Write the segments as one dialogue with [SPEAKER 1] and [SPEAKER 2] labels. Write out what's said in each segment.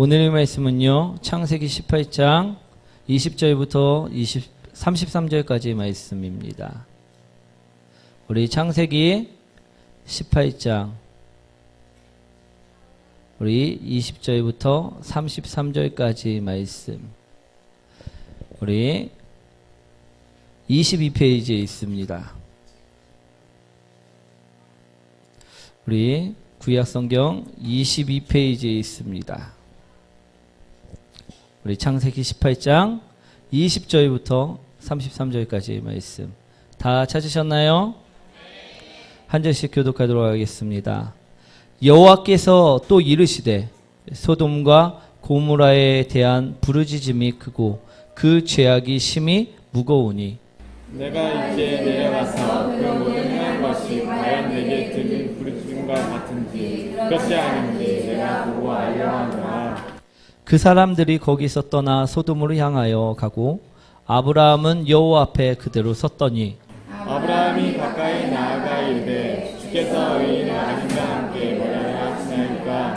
[SPEAKER 1] 오늘의 말씀은요, 창세기 18장 20절부터 33절까지의 말씀입니다. 우리 창세기 18장 우리 20절부터 33절까지 말씀, 우리 22페이지에 있습니다. 우리 구약성경 22페이지에 있습니다. 우리 창세기 18장 20절부터 33절까지의 말씀 다 찾으셨나요? 한 절씩 교독하도록 하겠습니다. 여호와께서 또 이르시되 소돔과 고모라에 대한 부르짖음이 크고 그 죄악이 심히 무거우니
[SPEAKER 2] 내가 이제 내려가서 그 모든 행한 것이 과연 내게 들린 부르짖음과 같은지 그렇지 않은지 내가 보고 알려하노라.
[SPEAKER 1] 그 사람들이 거기서 떠나 소돔으로 향하여 가고 아브라함은 여호와 앞에 그대로 섰더니
[SPEAKER 2] 아브라함이 가까이 나아가 이르되 주께서 의인을 아님과 함께 뭐라 하시나이까.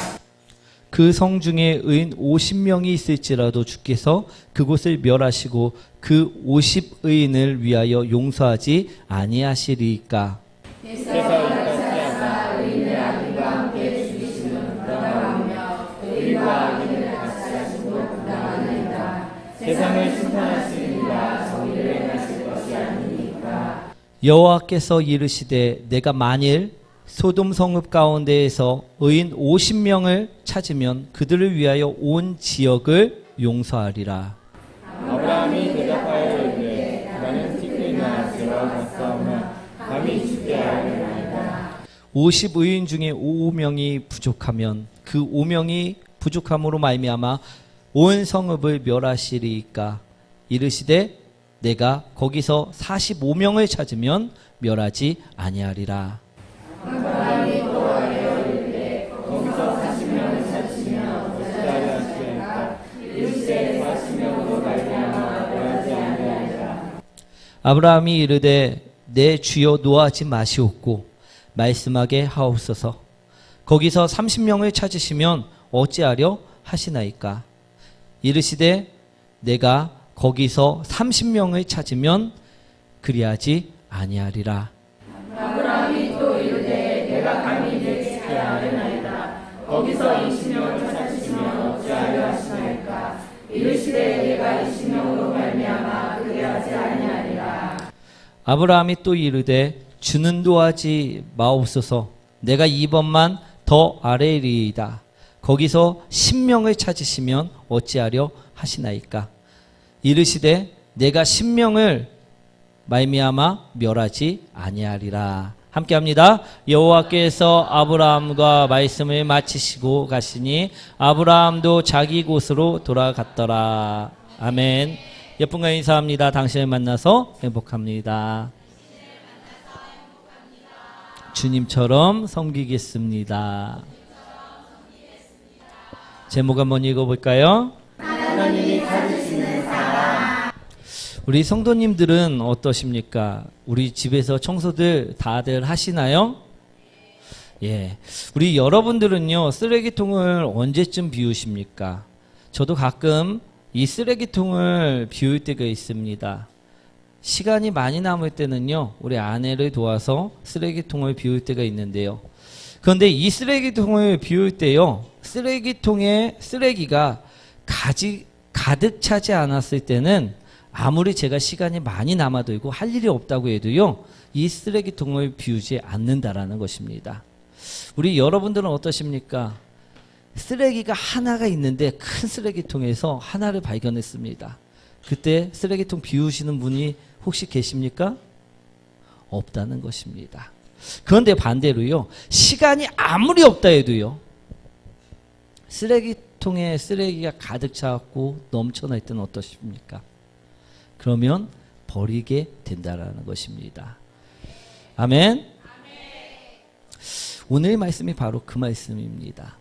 [SPEAKER 1] 그 성 중에 의인 50명이 있을지라도 주께서 그곳을 멸하시고 그 50의인을 위하여 용서하지 아니하시리이까.
[SPEAKER 2] 주께서 이같이 하사 의인을 악인과 함께 죽이시는 부당하며 의인과 악인을 같이 하시고 부당하나이다. 세상을 심판하시니라 정의를 행하실 것이 아니니까.
[SPEAKER 1] 여호와께서 이르시되 내가 만일 소돔 성읍 가운데에서 의인 50명을 찾으면 그들을 위하여 온 지역을 용서하리라.
[SPEAKER 2] 아브라함이 대답하여 이르되 나는 티끌이나 재와 같사오나 감히 주께 알려나이다.
[SPEAKER 1] 50의인 중에 5명이 부족하면 그 5명이 부족함으로 말미암아 온 성읍을 멸하시리이까. 이르시되 내가 거기서 45명을 찾으면 멸하지 아니하리라.
[SPEAKER 2] 아브라함이 또 아뢰어 이르되 거기서 40명을 찾으시면 어찌하리 하시나이까. 이르시되 40명으로 말미암아 멸하지 아니하리라.
[SPEAKER 1] 아브라함이 이르되 내 주여 노하지 마시옵고 말씀하게 하옵소서. 거기서 30명을 찾으시면 어찌하려 하시나이까. 이르시되 내가 거기서 30명을 찾으면 그리하지 아니하리라.
[SPEAKER 2] 아브라함이 또 이르되 내가 감히 내 주께 아뢰나이다. 거기서 20명을 찾으시면 어찌하려 하시나이까. 이르시되 내가 20명으로 말미암아 그리하지 아니하리라.
[SPEAKER 1] 아브라함이 또 이르되 주는 도하지 마옵소서. 내가 이번만 더 아뢰리이다. 거기서 10명을 찾으시면 어찌하려 하시나이까. 이르시되 내가 10명을 말미암아 멸하지 아니하리라. 함께합니다. 여호와께서 아브라함과 말씀을 마치시고 가시니 아브라함도 자기 곳으로 돌아갔더라. 아멘. 예쁜가 인사합니다. 당신을 만나서 행복합니다. 주님처럼 섬기겠습니다. 제목 한번 읽어볼까요?
[SPEAKER 2] 하나님이 찾으시는 사람.
[SPEAKER 1] 우리 성도님들은 어떠십니까? 우리 집에서 청소들 다들 하시나요? 예. 우리 여러분들은요, 쓰레기통을 언제쯤 비우십니까? 저도 가끔 이 쓰레기통을 비울 때가 있습니다. 시간이 많이 남을 때는요, 우리 아내를 도와서 쓰레기통을 비울 때가 있는데요. 그런데 이 쓰레기통을 비울 때요, 쓰레기통에 쓰레기가 가득 차지 않았을 때는 아무리 제가 시간이 많이 남아들고 할 일이 없다고 해도요, 이 쓰레기통을 비우지 않는다라는 것입니다. 우리 여러분들은 어떠십니까? 쓰레기가 하나가 있는데 큰 쓰레기통에서 하나를 발견했습니다. 그때 쓰레기통 비우시는 분이 혹시 계십니까? 없다는 것입니다. 그런데 반대로요, 시간이 아무리 없다 해도요, 쓰레기통에 쓰레기가 가득 차갖고 넘쳐날 때는 어떠십니까? 그러면 버리게 된다라는 것입니다. 아멘. 오늘 말씀이 바로 그 말씀입니다.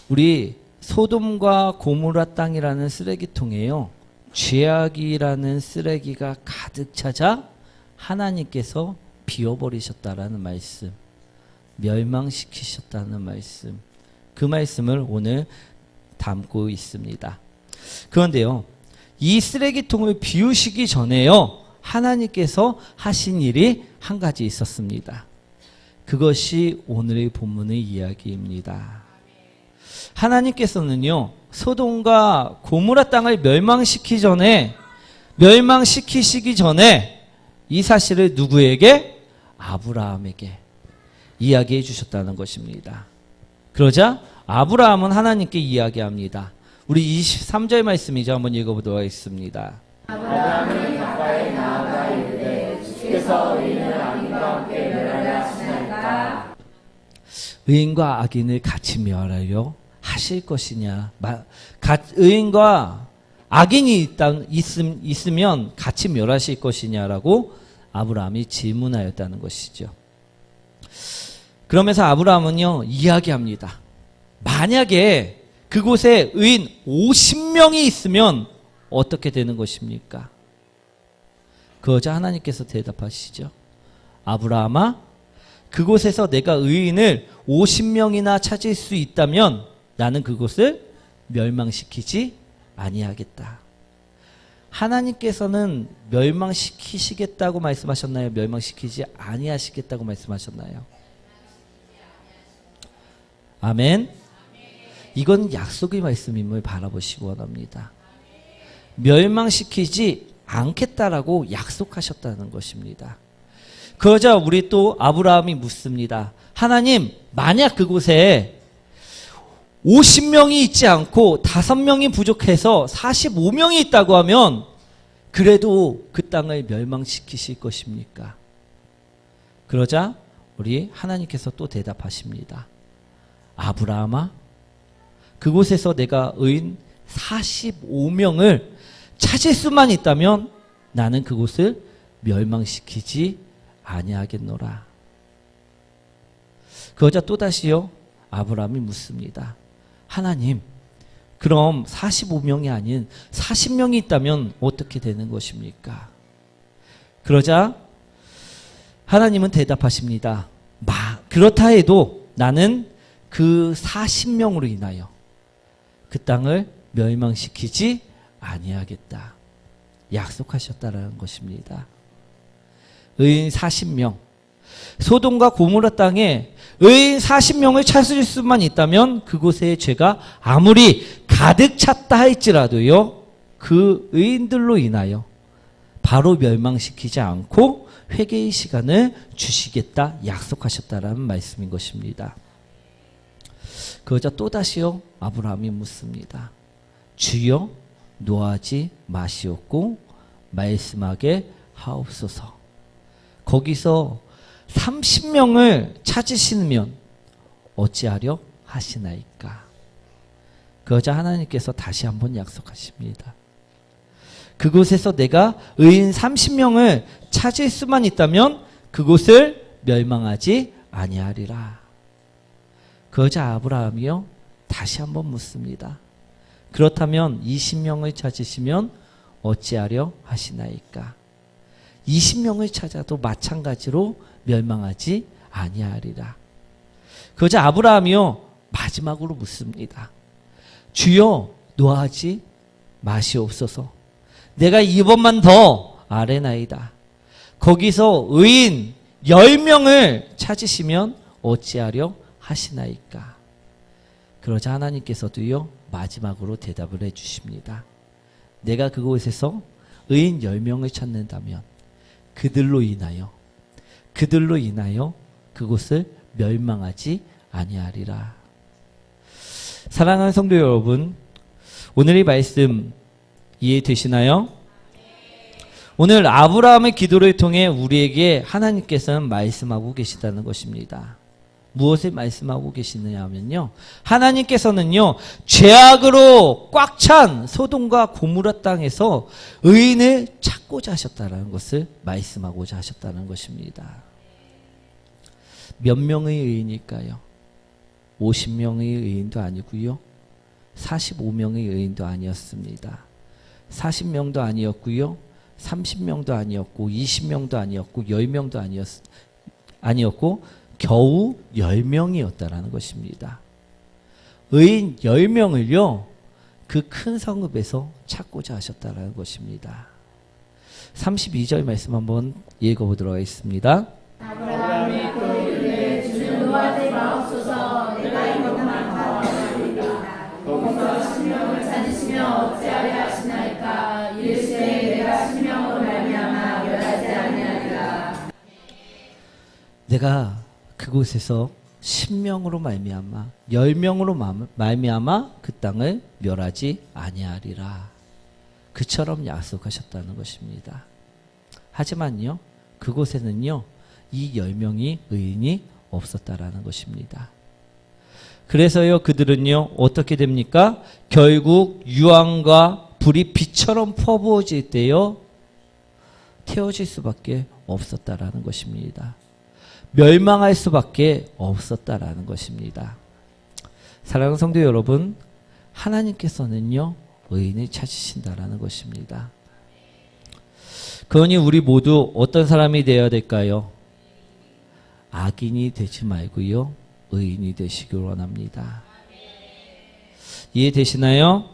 [SPEAKER 1] 우리 소돔과 고모라 땅이라는 쓰레기통에요, 죄악이라는 쓰레기가 가득 차자 하나님께서 비워버리셨다라는 말씀, 멸망시키셨다는 말씀, 그 말씀을 오늘 담고 있습니다. 그런데요, 이 쓰레기통을 비우시기 전에요, 하나님께서 하신 일이 한 가지 있었습니다. 그것이 오늘의 본문의 이야기입니다. 하나님께서는요, 소돔과 고모라 땅을 멸망시키시기 전에 이 사실을 누구에게? 아브라함에게 이야기해 주셨다는 것입니다. 그러자 아브라함은 하나님께 이야기합니다. 우리 23절 말씀이죠. 한번 읽어보도록 하겠습니다.
[SPEAKER 2] 아브라함이 가까이 나아가 이르되 주께서 의인을 악인과 함께 멸하려 하시나이까.
[SPEAKER 1] 의인과 악인을 같이 멸하려 하실 것이냐? 의인과 악인이 있으면 같이 멸하실 것이냐라고 아브라함이 질문하였다는 것이죠. 그러면서 아브라함은요, 이야기합니다. 만약에 그곳에 의인 50명이 있으면 어떻게 되는 것입니까? 그러자 하나님께서 대답하시죠. 아브라함아, 그곳에서 내가 의인을 50명이나 찾을 수 있다면 나는 그곳을 멸망시키지 아니하겠다. 하나님께서는 멸망시키시겠다고 말씀하셨나요? 멸망시키지 아니하시겠다고 말씀하셨나요? 아멘. 이건 약속의 말씀임을 바라보시기 원합니다. 멸망시키지 않겠다라고 약속하셨다는 것입니다. 그러자 우리 또 아브라함이 묻습니다. 하나님, 만약 그곳에 50명이 있지 않고 5명이 부족해서 45명이 있다고 하면 그래도 그 땅을 멸망시키실 것입니까? 그러자 우리 하나님께서 또 대답하십니다. 아브라함아, 그곳에서 내가 의인 45명을 찾을 수만 있다면 나는 그곳을 멸망시키지 아니하겠노라. 그러자 또다시요, 아브라함이 묻습니다. 하나님, 그럼 45명이 아닌 40명이 있다면 어떻게 되는 것입니까? 그러자 하나님은 대답하십니다. 그렇다 해도 나는 그 40명으로 인하여 그 땅을 멸망시키지 아니하겠다. 약속하셨다라는 것입니다. 의인 40명, 소돔과 고모라 땅에 의인 40명을 찾을 수만 있다면 그곳에 죄가 아무리 가득 찼다 할지라도요, 그 의인들로 인하여 바로 멸망시키지 않고 회개의 시간을 주시겠다 약속하셨다라는 말씀인 것입니다. 그러자 또다시요, 아브라함이 묻습니다. 주여, 노하지 마시옵고 말씀하게 하옵소서. 거기서 30명을 찾으시면 어찌하려 하시나이까? 그러자 하나님께서 다시 한번 약속하십니다. 그곳에서 내가 의인 30명을 찾을 수만 있다면 그곳을 멸망하지 아니하리라. 그러자 아브라함이요, 다시 한번 묻습니다. 그렇다면 20명을 찾으시면 어찌하려 하시나이까? 20명을 찾아도 마찬가지로 멸망하지 아니하리라. 그러자 아브라함이요, 마지막으로 묻습니다. 주여, 노하지 마시옵소서. 내가 이번만 더 아뢰나이다. 거기서 의인 10명을 찾으시면 어찌하려 하시나이까? 그러자 하나님께서도요, 마지막으로 대답을 해주십니다. 내가 그곳에서 의인 10명을 찾는다면 그들로 인하여 그곳을 멸망하지 아니하리라. 사랑하는 성도 여러분, 오늘의 말씀 이해되시나요? 오늘 아브라함의 기도를 통해 우리에게 하나님께서는 말씀하고 계시다는 것입니다. 무엇을 말씀하고 계시느냐 하면요, 하나님께서는요, 죄악으로 꽉 찬 소돔과 고모라 땅에서 의인을 찾고자 하셨다는 것을 말씀하고자 하셨다는 것입니다. 몇 명의 의인일까요? 50명의 의인도 아니고요, 45명의 의인도 아니었습니다. 40명도 아니었고요, 30명도 아니었고, 20명도 아니었고, 10명도 아니었고, 겨우 10명이었다라는 것입니다. 의인 10명을요, 그 큰 성읍에서 찾고자 하셨다는 것입니다. 32절 말씀 한번 읽어보도록 하겠습니다.
[SPEAKER 3] 아브라함이 또 이르되 주는 노하지 마옵소서 내가 이것만 바라옵나이다. 거기서 신명을 찾으시며 어찌하려 하시나이까 이르시되 내가 신명으로 말미암아 멸하지 아니하리라.
[SPEAKER 1] 내가 그곳에서 신명으로 말미암아 10명으로 말미암아 그 땅을 멸하지 아니하리라. 그처럼 약속하셨다는 것입니다. 하지만요, 그곳에는요, 이 10명이 의인이 없었다라는 것입니다. 그래서요, 그들은요, 어떻게 됩니까? 결국 유황과 불이 빛처럼 퍼부어질 때요, 태워질 수밖에 없었다라는 것입니다. 멸망할 수밖에 없었다라는 것입니다. 사랑하는 성도 여러분, 하나님께서는요, 의인을 찾으신다라는 것입니다. 그러니 우리 모두 어떤 사람이 되어야 될까요? 악인이 되지 말고요, 의인이 되시길 원합니다. 이해되시나요?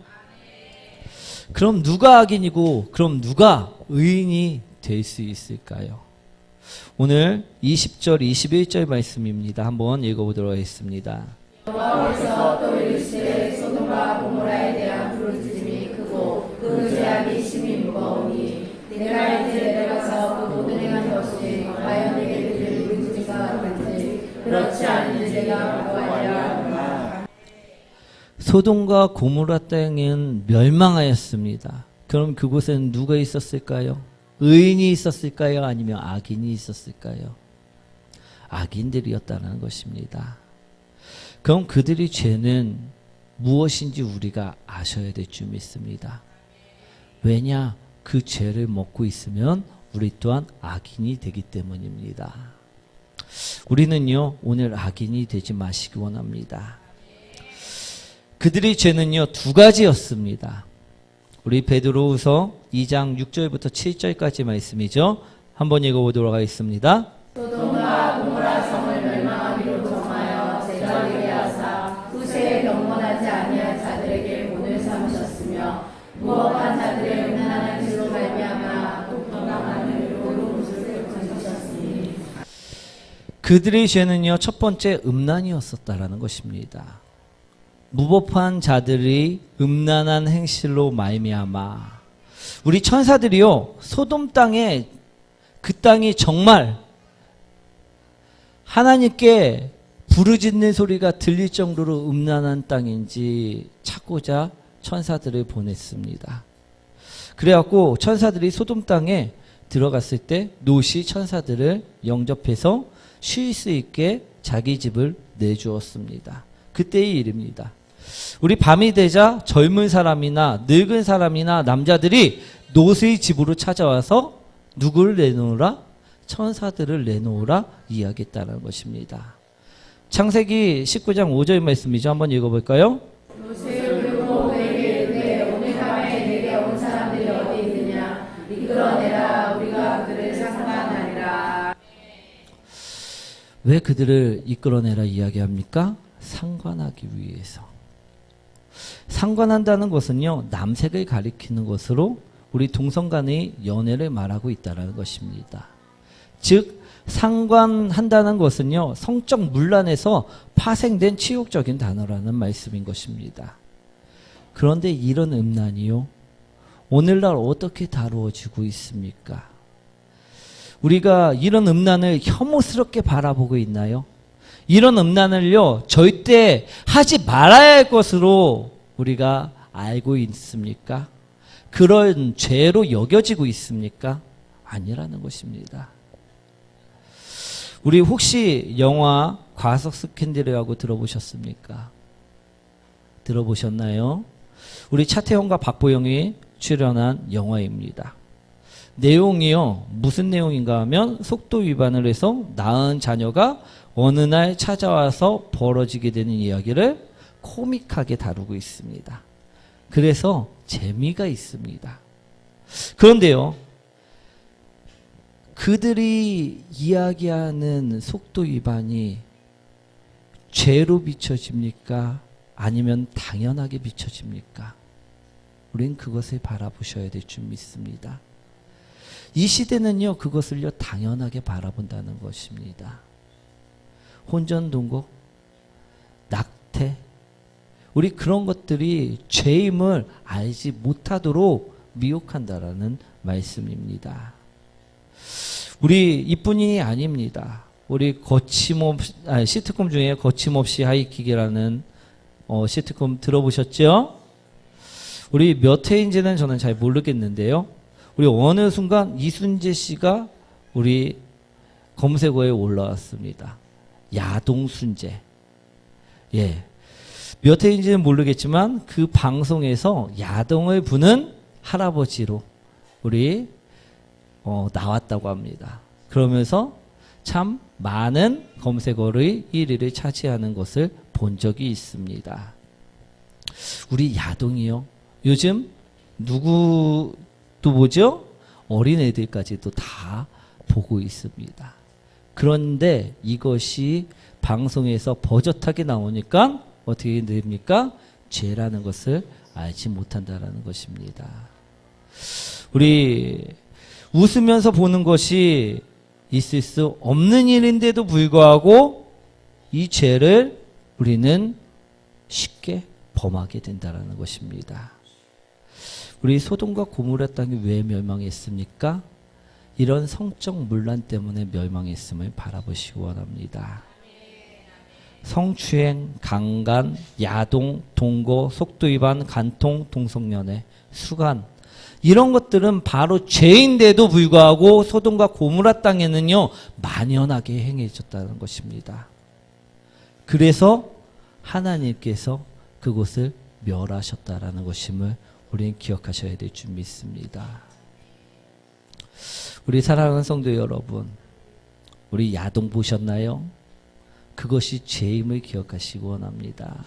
[SPEAKER 1] 그럼 누가 악인이고 그럼 누가 의인이 될 수 있을까요? 오늘 20절, 21절 말씀입니다. 한번 읽어보도록 하겠습니다.
[SPEAKER 3] 여호와께서 또 이르시되 소돔과 고모라에 대한 부르짖음이 크고 그 죄악이 심히 무거우니 내가 이제 내려가서 그 모든 행한 것이 과연 내게 들릴 부르짖음과 같은지 그렇지 않은지 내가 보고하리라 하노라.
[SPEAKER 1] 소돔과 고모라 땅은 멸망하였습니다. 그럼 그곳에는 누가 있었을까요? 의인이 있었을까요? 아니면 악인이 있었을까요? 악인들이었다는 것입니다. 그럼 그들의 죄는 무엇인지 우리가 아셔야 될 줄 믿습니다. 왜냐? 그 죄를 먹고 있으면 우리 또한 악인이 되기 때문입니다. 우리는요, 오늘 악인이 되지 마시기 원합니다. 그들의 죄는요, 두 가지였습니다. 우리 베드로후서 2장 6절부터 7절까지 말씀이죠. 한번 읽어보도록 하겠습니다.
[SPEAKER 3] 소돔과 고모라 성을 멸망하기로 정하여 제자리게 하사 후세에 경건하지 아니한 자들에게 본을 삼으셨으며 무업한 자들의 음란한 길로 말미암아 독도당한 일로 무릇을 건지셨으니.
[SPEAKER 1] 그들의 죄는요, 첫 번째 음란이었었다라는 것입니다. 무법한 자들이 음란한 행실로 말미암아 우리 천사들이요, 소돔 땅에 그 땅이 정말 하나님께 부르짖는 소리가 들릴 정도로 음란한 땅인지 찾고자 천사들을 보냈습니다. 그래갖고 천사들이 소돔 땅에 들어갔을 때 롯이 천사들을 영접해서 쉴 수 있게 자기 집을 내주었습니다. 그때의 일입니다. 우리 밤이 되자 젊은 사람이나 늙은 사람이나 남자들이 롯의 집으로 찾아와서 누구를 내놓으라? 천사들을 내놓으라 이야기했다는 것입니다. 창세기 19장 5절 말씀이죠. 한번 읽어볼까요?
[SPEAKER 3] 롯을 부르고 그에게 이르되 오늘 밤에 내게 온 사람들이 어디 있느냐 이끌어내라 우리가 그들을 상관하리라.
[SPEAKER 1] 왜 그들을 이끌어내라 이야기합니까? 상관하기 위해서. 상관한다는 것은요, 남색을 가리키는 것으로 우리 동성 간의 연애를 말하고 있다는 것입니다. 즉 상관한다는 것은요, 성적 문란에서 파생된 치욕적인 단어라는 말씀인 것입니다. 그런데 이런 음란이요, 오늘날 어떻게 다루어지고 있습니까? 우리가 이런 음란을 혐오스럽게 바라보고 있나요? 이런 음란을요, 절대 하지 말아야 할 것으로 우리가 알고 있습니까? 그런 죄로 여겨지고 있습니까? 아니라는 것입니다. 우리 혹시 영화 과석 스캔들이라고 들어보셨습니까? 들어보셨나요? 우리 차태현과 박보영이 출연한 영화입니다. 내용이요, 무슨 내용인가 하면 속도 위반을 해서 낳은 자녀가 어느 날 찾아와서 벌어지게 되는 이야기를 코믹하게 다루고 있습니다. 그래서 재미가 있습니다. 그런데요, 그들이 이야기하는 속도 위반이 죄로 비춰집니까? 아니면 당연하게 비춰집니까? 우린 그것을 바라보셔야 될 줄 믿습니다. 이 시대는요, 그것을요, 당연하게 바라본다는 것입니다. 혼전동거, 낙태, 우리 그런 것들이 죄임을 알지 못하도록 미혹한다라는 말씀입니다. 우리 이뿐이 아닙니다. 우리 시트콤 중에 거침없이 하이킥이라는 시트콤 들어보셨죠? 우리 몇 회인지는 저는 잘 모르겠는데요. 우리 어느 순간 이순재 씨가 우리 검색어에 올라왔습니다. 야동순재. 예. 몇 회인지는 모르겠지만 그 방송에서 야동을 부는 할아버지로 우리 나왔다고 합니다. 그러면서 참 많은 검색어의 1위를 차지하는 것을 본 적이 있습니다. 우리 야동이요. 요즘 누구도 보죠? 어린애들까지도 다 보고 있습니다. 그런데 이것이 방송에서 버젓하게 나오니까 어떻게 됩니까? 죄라는 것을 알지 못한다라는 것입니다. 우리 웃으면서 보는 것이 있을 수 없는 일인데도 불구하고 이 죄를 우리는 쉽게 범하게 된다는 것입니다. 우리 소돔과 고모라 땅이 왜 멸망했습니까? 이런 성적 문란 때문에 멸망했음을 바라보시기 원합니다. 성추행, 강간, 야동, 동거, 속도위반, 간통, 동성연애, 수간 이런 것들은 바로 죄인데도 불구하고 소돔과 고모라 땅에는요 만연하게 행해졌다는 것입니다. 그래서 하나님께서 그곳을 멸하셨다라는 것임을 우리는 기억하셔야 될 줄 믿습니다. 우리 사랑하는 성도 여러분, 우리 야동 보셨나요? 그것이 죄임을 기억하시기 원합니다.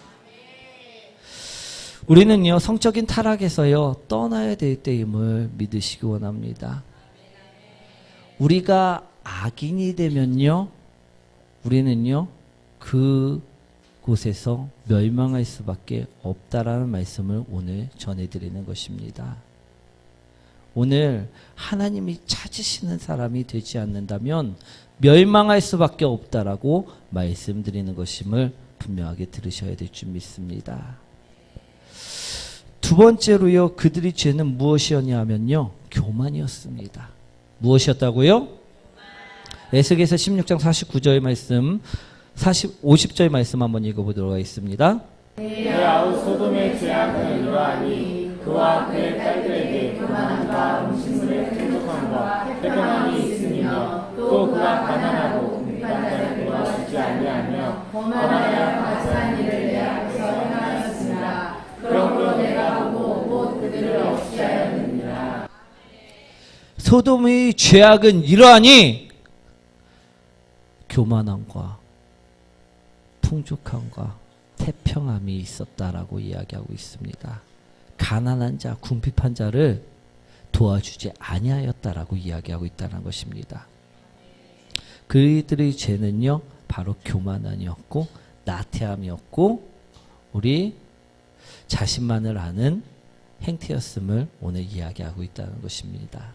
[SPEAKER 1] 우리는요 성적인 타락에서요 떠나야 될 때임을 믿으시기 원합니다. 우리가 악인이 되면요 우리는요 그곳에서 멸망할 수밖에 없다라는 말씀을 오늘 전해드리는 것입니다. 오늘 하나님이 찾으시는 사람이 되지 않는다면 멸망할 수밖에 없다라고 말씀드리는 것임을 분명하게 들으셔야 될 줄 믿습니다. 두 번째로요, 그들의 죄는 무엇이었냐 하면요, 교만이었습니다. 무엇이었다고요? 에스겔서 16장 49절의 말씀, 50절의 말씀 한번 읽어보도록 하겠습니다.
[SPEAKER 2] 그 아우 소돔의 죄악은 이러하니 그와 그의 딸들에게 교만함과 음식물의 풍족함과 태평함이 있으며 또 그가 가난하고 궁핍한 자를 도와주지 아니하며 범하여 가증한 일을 내 앞에서 행하였습니다. 그러므로 내가 보고 곧 그들을 없이하였느니라.
[SPEAKER 1] 소돔의 죄악은 이러하니 교만함과 풍족함과 태평함이 있었다라고 이야기하고 있습니다. 가난한 자, 궁핍한 자를 도와주지 아니하였다라고 이야기하고 있다는 것입니다. 그들의 죄는요 바로 교만함이었고 나태함이었고 우리 자신만을 아는 행태였음을 오늘 이야기하고 있다는 것입니다.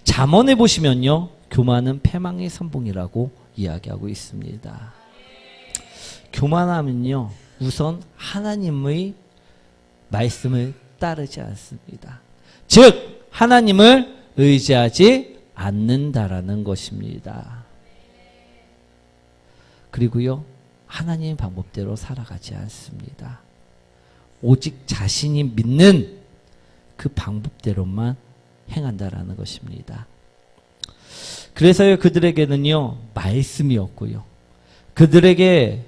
[SPEAKER 1] 잠언에 보시면요 교만은 패망의 선봉이라고 이야기하고 있습니다. 교만함은요 우선 하나님의 말씀을 따르지 않습니다. 즉 하나님을 의지하지 않는다라는 것입니다. 그리고요 하나님의 방법대로 살아가지 않습니다. 오직 자신이 믿는 그 방법대로만 행한다라는 것입니다. 그래서요 그들에게는요 말씀이 없고요 그들에게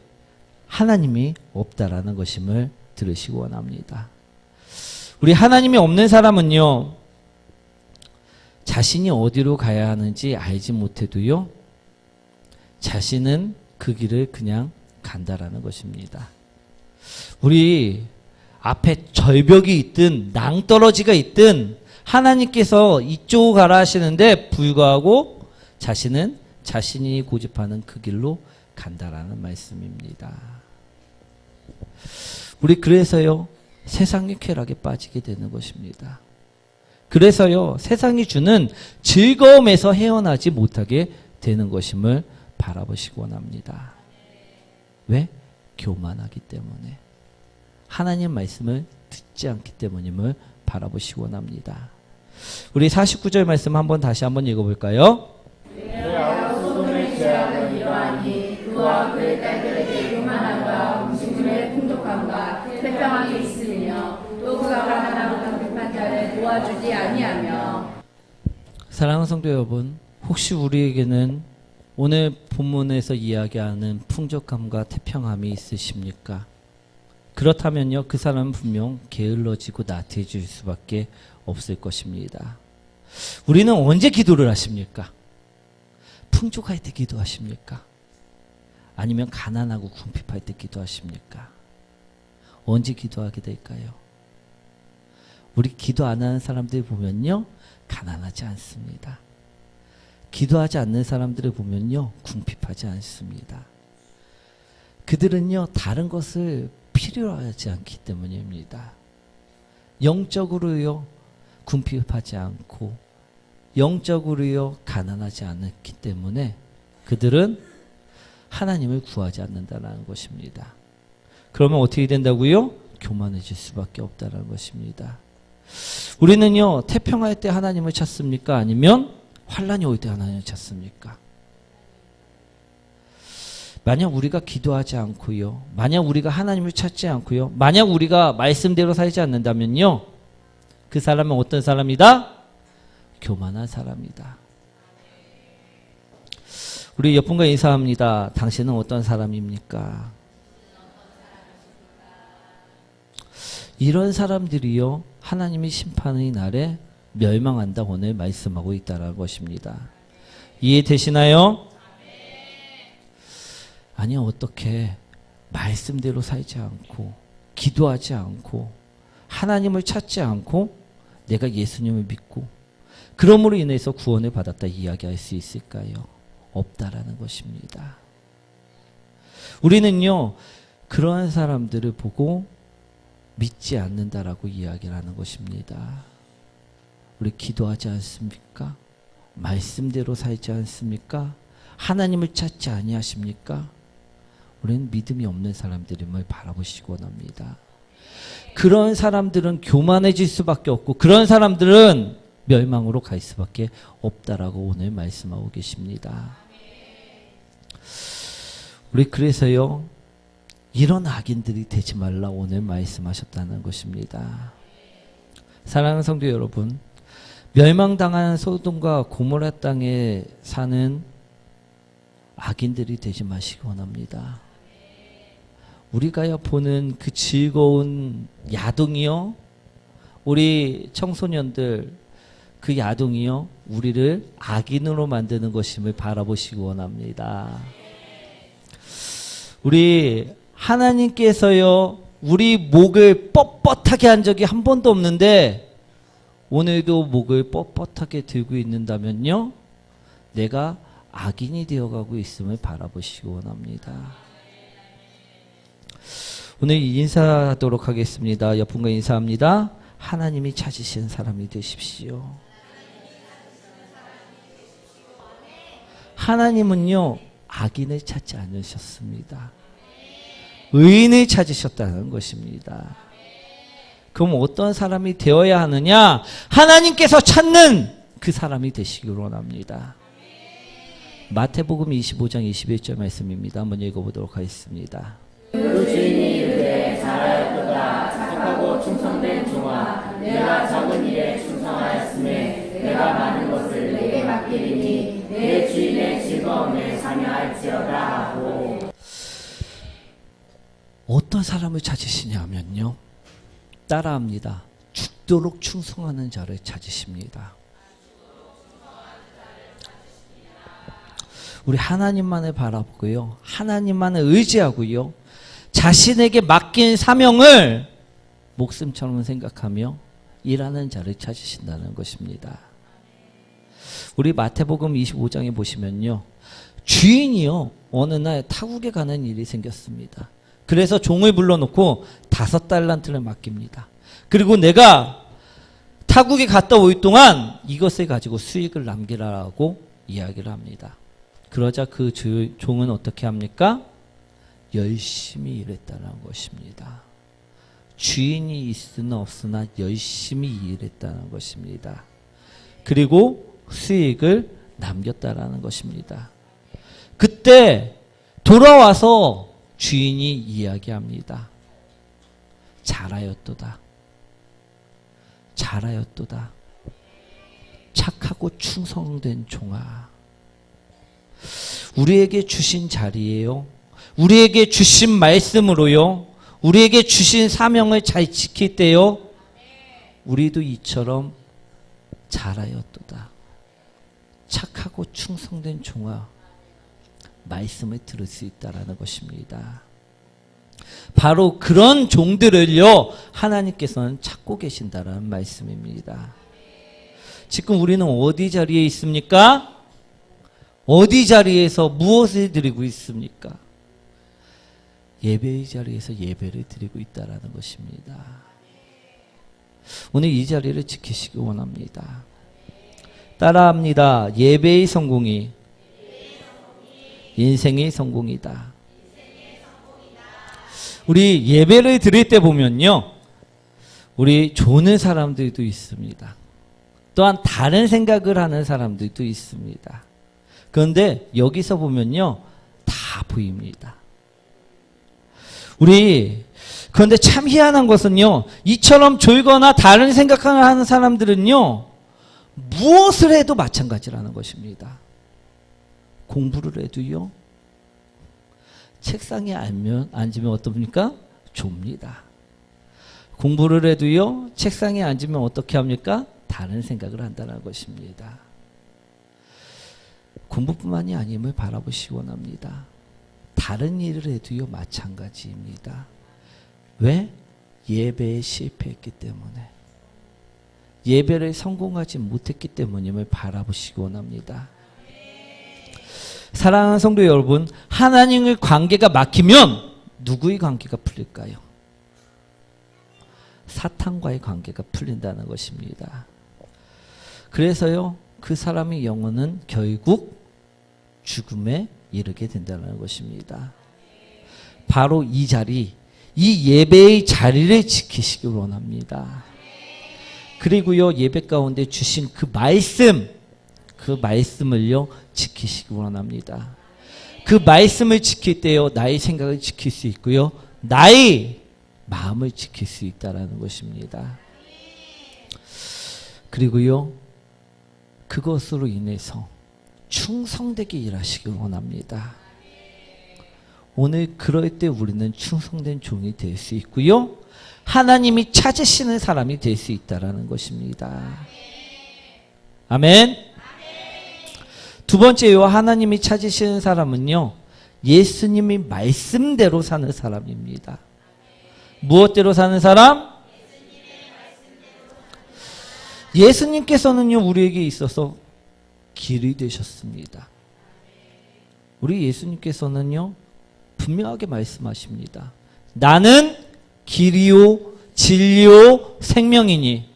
[SPEAKER 1] 하나님이 없다라는 것임을 들으시기 원합니다. 우리 하나님이 없는 사람은요 자신이 어디로 가야 하는지 알지 못해도요 자신은 그 길을 그냥 간다라는 것입니다. 우리 앞에 절벽이 있든 낭떠러지가 있든 하나님께서 이쪽으로 가라 하시는데 불구하고 자신은 자신이 고집하는 그 길로 간다라는 말씀입니다. 우리 그래서요 세상의 쾌락에 빠지게 되는 것입니다. 그래서요, 세상이 주는 즐거움에서 헤어나지 못하게 되는 것임을 바라보시기 원합니다. 왜? 교만하기 때문에. 하나님 말씀을 듣지 않기 때문임을 바라보시기 원합니다. 우리 49절 말씀 다시 한번 읽어볼까요?
[SPEAKER 2] 내가 소돔의 죄악은 이러하니
[SPEAKER 3] 그와 그의 딸들에게 교만함과 음식물의 풍족함과 태평함이 있으며 또 그가 가난하고 궁핍한 자를 도와주지 아니하며.
[SPEAKER 1] 사랑하는 성도 여러분, 혹시 우리에게는 오늘 본문에서 이야기하는 풍족함과 태평함이 있으십니까? 그렇다면요, 그 사람은 분명 게을러지고 나태해질 수밖에 없을 것입니다. 우리는 언제 기도를 하십니까? 풍족할 때 기도하십니까? 아니면 가난하고 궁핍할 때 기도하십니까? 언제 기도하게 될까요? 우리 기도 안 하는 사람들 보면요, 가난하지 않습니다. 기도하지 않는 사람들을 보면요, 궁핍하지 않습니다. 그들은요, 다른 것을 필요로 하지 않기 때문입니다. 영적으로요, 궁핍하지 않고 영적으로요, 가난하지 않았기 때문에 그들은 하나님을 구하지 않는다는 것입니다. 그러면 어떻게 된다고요? 교만해질 수밖에 없다는 것입니다. 우리는요, 태평할 때 하나님을 찾습니까? 아니면 환란이 올 때 하나님을 찾습니까? 만약 우리가 기도하지 않고요, 만약 우리가 하나님을 찾지 않고요, 만약 우리가 말씀대로 살지 않는다면요, 그 사람은 어떤 사람이다? 교만한 사람이다. 우리 옆 분과 인사합니다. 당신은 어떤 사람입니까? 이런 사람들이요, 하나님이 심판의 날에 멸망한다 오늘 말씀하고 있다는 것입니다. 이해되시나요? 아니, 어떻게 말씀대로 살지 않고 기도하지 않고 하나님을 찾지 않고 내가 예수님을 믿고 그러므로 인해서 구원을 받았다 이야기할 수 있을까요? 없다라는 것입니다. 우리는요, 그러한 사람들을 보고 믿지 않는다라고 이야기를 하는 것입니다. 우리 기도하지 않습니까? 말씀대로 살지 않습니까? 하나님을 찾지 아니하십니까? 우리는 믿음이 없는 사람들임을 바라보시기 원합니다. 그런 사람들은 교만해질 수밖에 없고 그런 사람들은 멸망으로 갈 수밖에 없다라고 오늘 말씀하고 계십니다. 우리 그래서요, 이런 악인들이 되지 말라 오늘 말씀하셨다는 것입니다. 사랑하는 성도 여러분, 멸망당한 소돔과 고모라 땅에 사는 악인들이 되지 마시기 원합니다. 우리가 보는 그 즐거운 야동이요, 우리 청소년들 그 야동이요, 우리를 악인으로 만드는 것임을 바라보시기 원합니다. 우리 하나님께서요, 우리 목을 뻣뻣하게 한 적이 한 번도 없는데 오늘도 목을 뻣뻣하게 들고 있는다면요, 내가 악인이 되어가고 있음을 바라보시기 원합니다. 오늘 인사하도록 하겠습니다. 옆 분과 인사합니다. 하나님이 찾으신 사람이 되십시오. 하나님은요, 악인을 찾지 않으셨습니다. 의인을 찾으셨다는 것입니다. 그럼 어떤 사람이 되어야 하느냐? 하나님께서 찾는 그 사람이 되시길 원합니다. 마태복음 25장 21절 말씀입니다. 한번 읽어보도록 하겠습니다.
[SPEAKER 2] 그 주인이 이르되 잘하였도다 착하고 충성된 종아, 내가 작은 일에 충성하였음에 내가 많은 것을 내게 맡기리니 내 주인의 즐거움에 참여할지어다 하고.
[SPEAKER 1] 어떤 사람을 찾으시냐 하면요, 따라합니다. 죽도록 충성하는 자를 찾으십니다. 우리 하나님만을 바라보고요, 하나님만을 의지하고요, 자신에게 맡긴 사명을 목숨처럼 생각하며 일하는 자를 찾으신다는 것입니다. 우리 마태복음 25장에 보시면요, 주인이요, 어느 날 타국에 가는 일이 생겼습니다. 그래서 종을 불러놓고 5달란트를 맡깁니다. 그리고 내가 타국에 갔다 올 동안 이것을 가지고 수익을 남기라고 이야기를 합니다. 그러자 그 종은 어떻게 합니까? 열심히 일했다는 것입니다. 주인이 있으나 없으나 열심히 일했다는 것입니다. 그리고 수익을 남겼다라는 것입니다. 그때 돌아와서 주인이 이야기합니다. 잘하였도다. 잘하였도다. 착하고 충성된 종아. 우리에게 주신 자리예요. 우리에게 주신 말씀으로요. 우리에게 주신 사명을 잘 지킬 때요. 우리도 이처럼 잘하였도다. 착하고 충성된 종아. 말씀을 들을 수 있다라는 것입니다. 바로 그런 종들을요, 하나님께서는 찾고 계신다라는 말씀입니다. 지금 우리는 어디 자리에 있습니까? 어디 자리에서 무엇을 드리고 있습니까? 예배의 자리에서 예배를 드리고 있다라는 것입니다. 오늘 이 자리를 지키시기 원합니다. 따라합니다. 예배의 성공이 인생의 성공이다. 우리 예배를 드릴 때 보면요, 우리 조는 사람들도 있습니다. 또한 다른 생각을 하는 사람들도 있습니다. 그런데 여기서 보면요, 다 보입니다. 그런데 참 희한한 것은요, 이처럼 졸거나 다른 생각을 하는 사람들은요, 무엇을 해도 마찬가지라는 것입니다. 공부를 해도요, 책상에 앉으면 어떻습니까? 좁니다. 공부를 해도요, 책상에 앉으면 어떻게 합니까? 다른 생각을 한다는 것입니다. 공부뿐만이 아님을 바라보시기 원합니다. 다른 일을 해도요, 마찬가지입니다. 왜? 예배에 실패했기 때문에, 예배를 성공하지 못했기 때문임을 바라보시기 원합니다. 사랑하는 성도 여러분, 하나님의 관계가 막히면 누구의 관계가 풀릴까요? 사탄과의 관계가 풀린다는 것입니다. 그래서요, 그 사람의 영혼은 결국 죽음에 이르게 된다는 것입니다. 바로 이 자리, 이 예배의 자리를 지키시기 원합니다. 그리고요, 예배 가운데 주신 그 말씀을요, 지키시기 원합니다. 그 말씀을 지킬 때요, 나의 생각을 지킬 수 있고요, 나의 마음을 지킬 수 있다라는 것입니다. 그리고요, 그것으로 인해서 충성되게 일하시길 원합니다. 오늘 그럴 때 우리는 충성된 종이 될 수 있고요, 하나님이 찾으시는 사람이 될 수 있다라는 것입니다. 아멘. 두 번째요, 하나님이 찾으시는 사람은요, 예수님이 말씀대로 사는 사람입니다. 무엇대로 사는 사람? 예수님께서는요, 우리에게 있어서 길이 되셨습니다. 우리 예수님께서는요, 분명하게 말씀하십니다. 나는 길이요 진리요 생명이니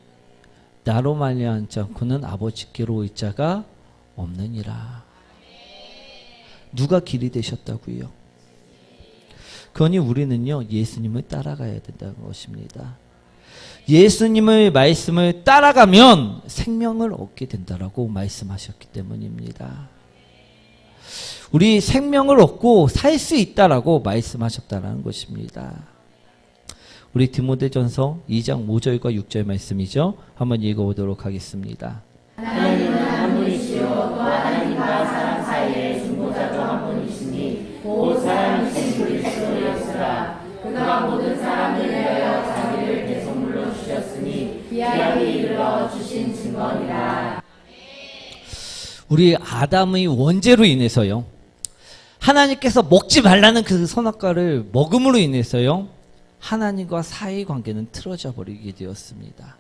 [SPEAKER 1] 나로 말미암지 않고는 아버지께로 올 자가 없느니라. 누가 길이 되셨다고요? 그러니 우리는요, 예수님을 따라가야 된다는 것입니다. 예수님의 말씀을 따라가면 생명을 얻게 된다라고 말씀하셨기 때문입니다. 우리 생명을 얻고 살 수 있다라고 말씀하셨다라는 것입니다. 우리 디모데전서 2장 5절과 6절 말씀이죠. 한번 읽어보도록 하겠습니다.
[SPEAKER 3] 하나님은 한 분이시요 또 하나님과 사람 사이의 중보자도 한 분이시니 곧 사람이신 그리스도였으라. 그가 모든 사람을 위하여 자기를 대속물로 주셨으니 기약이 이르러 주신 증거니라.
[SPEAKER 1] 우리 아담의 원죄로 인해서요, 하나님께서 먹지 말라는 그 선악과를 먹음으로 인해서요, 하나님과 사이의 관계는 틀어져 버리게 되었습니다.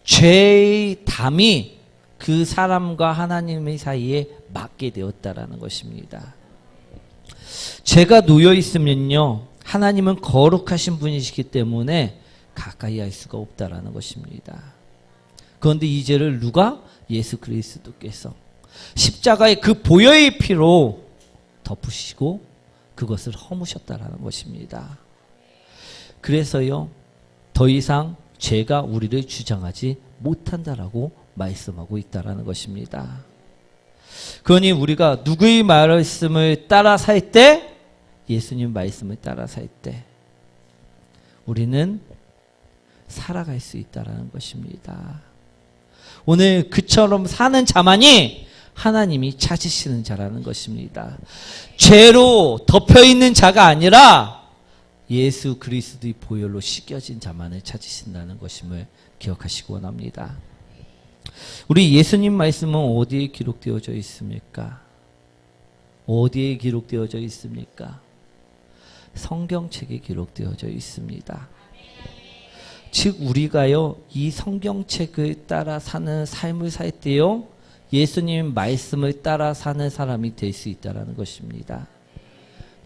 [SPEAKER 1] 죄의 담이 그 사람과 하나님의 사이에 막게 되었다라는 것입니다. 죄가 놓여 있으면요, 하나님은 거룩하신 분이시기 때문에 가까이 할 수가 없다라는 것입니다. 그런데 이 죄를 누가? 예수 그리스도께서 십자가의 그 보혈의 피로 덮으시고 그것을 허무셨다라는 것입니다. 그래서요, 더 이상 죄가 우리를 주장하지 못한다라고 말씀하고 있다라는 것입니다. 그러니 우리가 누구의 말씀을 따라 살 때? 예수님 말씀을 따라 살 때 우리는 살아갈 수 있다라는 것입니다. 오늘 그처럼 사는 자만이 하나님이 찾으시는 자라는 것입니다. 죄로 덮여있는 자가 아니라 예수 그리스도의 보혈로 씻겨진 자만을 찾으신다는 것임을 기억하시기 원합니다. 우리 예수님 말씀은 어디에 기록되어져 있습니까? 어디에 기록되어져 있습니까? 성경책에 기록되어져 있습니다. 즉 우리가요, 이 성경책을 따라 사는 삶을 살 때요, 예수님 말씀을 따라 사는 사람이 될 수 있다는 것입니다.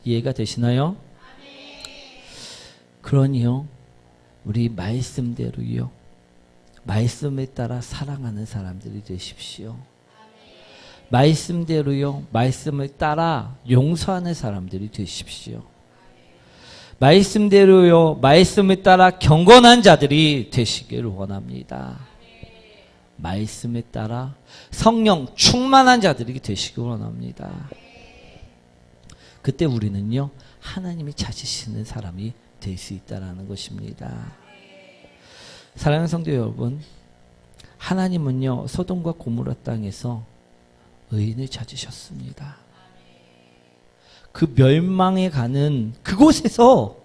[SPEAKER 1] 이해가 되시나요? 그러니요, 우리 말씀대로요, 말씀을 따라 사랑하는 사람들이 되십시오. 말씀대로요, 말씀을 따라 용서하는 사람들이 되십시오. 말씀대로요, 말씀을 따라 경건한 자들이 되시기를 원합니다. 말씀에 따라 성령 충만한 자들이 되시기 원합니다. 그때 우리는요, 하나님이 찾으시는 사람이 될 수 있다는 것입니다. 사랑하는 성도 여러분, 하나님은요, 소돔과 고모라 땅에서 의인을 찾으셨습니다. 그 멸망에 가는 그곳에서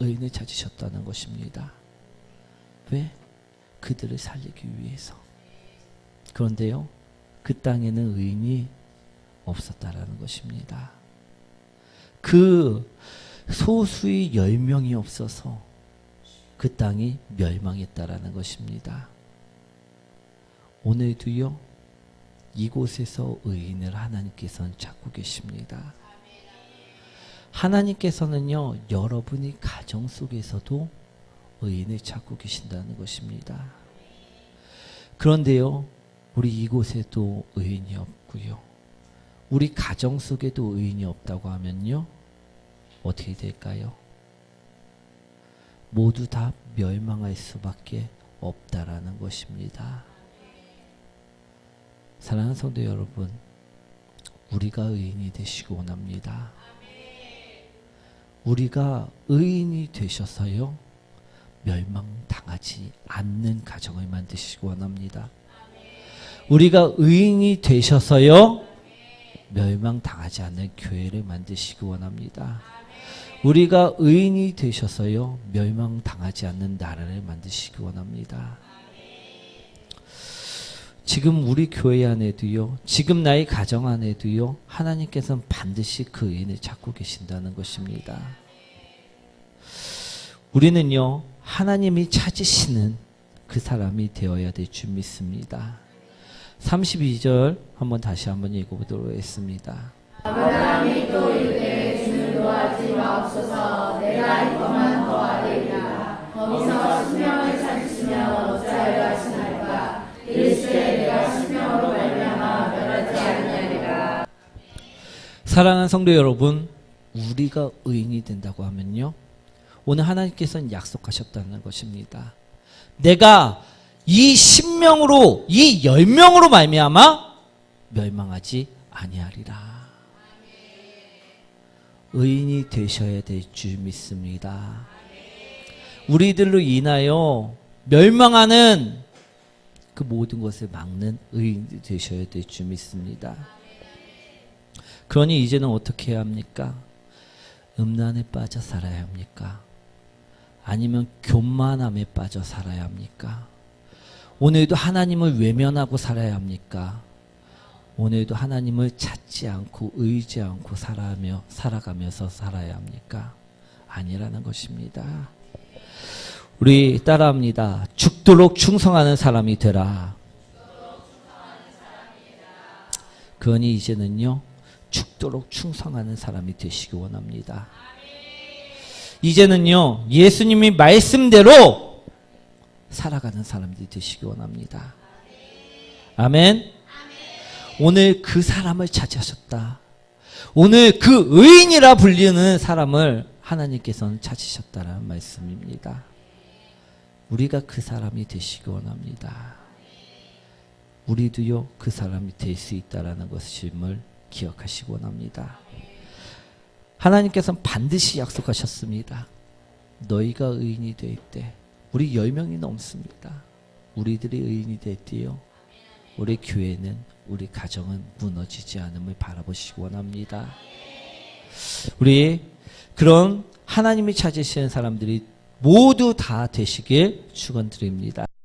[SPEAKER 1] 의인을 찾으셨다는 것입니다. 왜? 그들을 살리기 위해서. 그런데요, 그 땅에는 의인이 없었다라는 것입니다. 그 소수의 10명이 없어서 그 땅이 멸망했다라는 것입니다. 오늘도요, 이곳에서 의인을 하나님께서는 찾고 계십니다. 하나님께서는요, 여러분이 가정 속에서도 의인을 찾고 계신다는 것입니다. 그런데요, 우리 이곳에도 의인이 없고요, 우리 가정 속에도 의인이 없다고 하면요, 어떻게 될까요? 모두 다 멸망할 수밖에 없다라는 것입니다. 사랑하는 성도 여러분, 우리가 의인이 되시기 원합니다. 우리가 의인이 되셔서요, 멸망당하지 않는 가정을 만드시기 원합니다. 우리가 의인이 되셔서요, 멸망당하지 않는 교회를 만드시기 원합니다. 우리가 의인이 되셔서요, 멸망당하지 않는 나라를 만드시기 원합니다. 지금 우리 교회 안에도요, 지금 나의 가정 안에도요, 하나님께서는 반드시 그 의인을 찾고 계신다는 것입니다. 우리는요, 하나님이 찾으시는 그 사람이 되어야 될 줄 믿습니다. 32절 다시 한번 읽어보도록 하겠습니다.
[SPEAKER 3] 아브라함이 또 이르되 주는 노하지 마옵소서. 내가 이것만 더하리이다. 거기서 신명을 찾으시면 어찌하여 하시나이까. 이르시되 내가 신명으로 말미암아 멸하지 아니하리라.
[SPEAKER 1] 사랑하는 성도 여러분, 우리가 의인이 된다고 하면요, 오늘 하나님께서는 약속하셨다는 것입니다. 내가 이 신명으로, 이 10명으로 말미암아 멸망하지 아니하리라. 의인이 되셔야 될 줄 믿습니다. 우리들로 인하여 멸망하는 그 모든 것을 막는 의인이 되셔야 될 줄 믿습니다. 그러니 이제는 어떻게 해야 합니까? 음란에 빠져 살아야 합니까? 아니면 교만함에 빠져 살아야 합니까? 오늘도 하나님을 외면하고 살아야 합니까? 오늘도 하나님을 찾지 않고 의지 않고 살아가면서 살아야 합니까? 아니라는 것입니다. 우리 따라합니다. 죽도록 충성하는 사람이 되라. 그러니 이제는요, 죽도록 충성하는 사람이 되시기 원합니다. 이제는요, 예수님이 말씀대로 살아가는 사람들이 되시기 원합니다. 아멘. 오늘 그 사람을 찾으셨다. 오늘 그 의인이라 불리는 사람을 하나님께서는 찾으셨다라는 말씀입니다. 우리가 그 사람이 되시기 원합니다. 우리도요, 그 사람이 될 수 있다라는 것임을 기억하시기 원합니다. 하나님께서는 반드시 약속하셨습니다. 너희가 의인이 될 때, 우리 10명이 넘습니다. 우리들이 의인이 될 때요, 우리 교회는, 우리 가정은 무너지지 않음을 바라보시기 원합니다. 우리 그런 하나님이 찾으시는 사람들이 모두 다 되시길 축원드립니다.